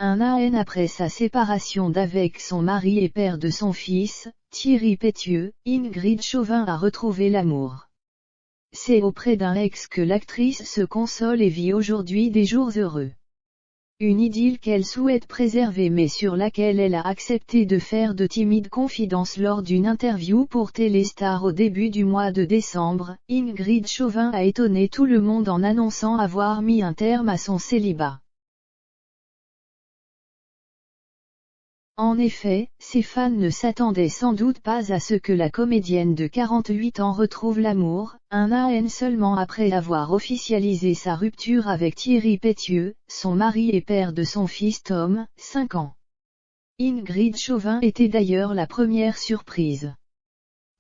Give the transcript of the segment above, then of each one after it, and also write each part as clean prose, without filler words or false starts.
Un an après sa séparation d'avec son mari et père de son fils, Thierry Pétieux, Ingrid Chauvin a retrouvé l'amour. C'est auprès d'un ex que l'actrice se console et vit aujourd'hui des jours heureux. Une idylle qu'elle souhaite préserver mais sur laquelle elle a accepté de faire de timides confidences lors d'une interview pour Téléstar au début du mois de décembre. Ingrid Chauvin a étonné tout le monde en annonçant avoir mis un terme à son célibat. En effet, ses fans ne s'attendaient sans doute pas à ce que la comédienne de 48 ans retrouve l'amour, un an seulement après avoir officialisé sa rupture avec Thierry Pétieux, son mari et père de son fils Tom, 5 ans. Ingrid Chauvin était d'ailleurs la première surprise.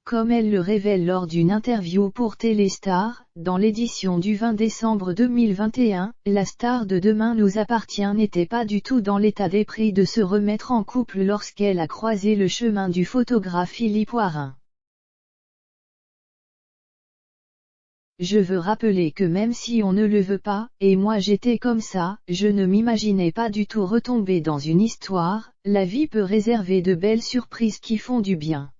Comme elle le révèle lors d'une interview pour Téléstar, dans l'édition du 20 décembre 2021, la star de Demain nous appartient n'était pas du tout dans l'état d'esprit de se remettre en couple lorsqu'elle a croisé le chemin du photographe Philippe Oirin. Je veux rappeler que même si on ne le veut pas, et moi j'étais comme ça, je ne m'imaginais pas du tout retomber dans une histoire, la vie peut réserver de belles surprises qui font du bien.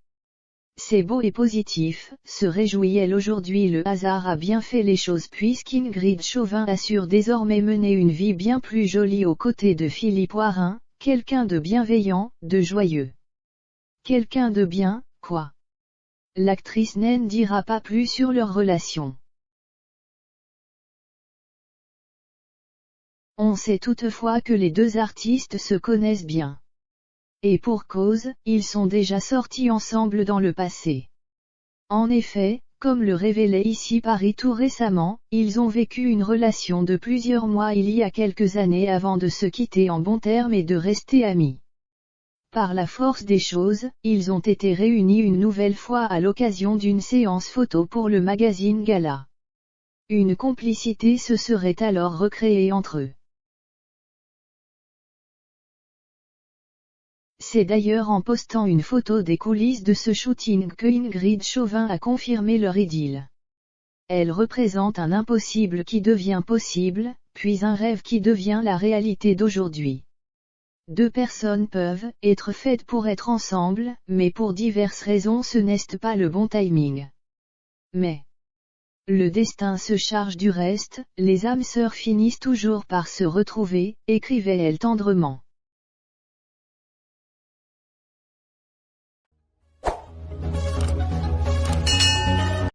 C'est beau et positif, se réjouit-elle aujourd'hui. Le hasard a bien fait les choses puisqu'Ingrid Chauvin assure désormais mener une vie bien plus jolie aux côtés de Philippe Oirin, quelqu'un de bienveillant, de joyeux. Quelqu'un de bien, quoi. L'actrice n'en dira pas plus sur leur relation. On sait toutefois que les deux artistes se connaissent bien. Et pour cause, ils sont déjà sortis ensemble dans le passé. En effet, comme le révélait ici Paris tout récemment, ils ont vécu une relation de plusieurs mois il y a quelques années avant de se quitter en bons termes et de rester amis. Par la force des choses, ils ont été réunis une nouvelle fois à l'occasion d'une séance photo pour le magazine Gala. Une complicité se serait alors recréée entre eux. C'est d'ailleurs en postant une photo des coulisses de ce shooting que Ingrid Chauvin a confirmé leur idylle. Elle représente un impossible qui devient possible, puis un rêve qui devient la réalité d'aujourd'hui. Deux personnes peuvent être faites pour être ensemble, mais pour diverses raisons ce n'est pas le bon timing. Mais le destin se charge du reste, les âmes sœurs finissent toujours par se retrouver, écrivait-elle tendrement.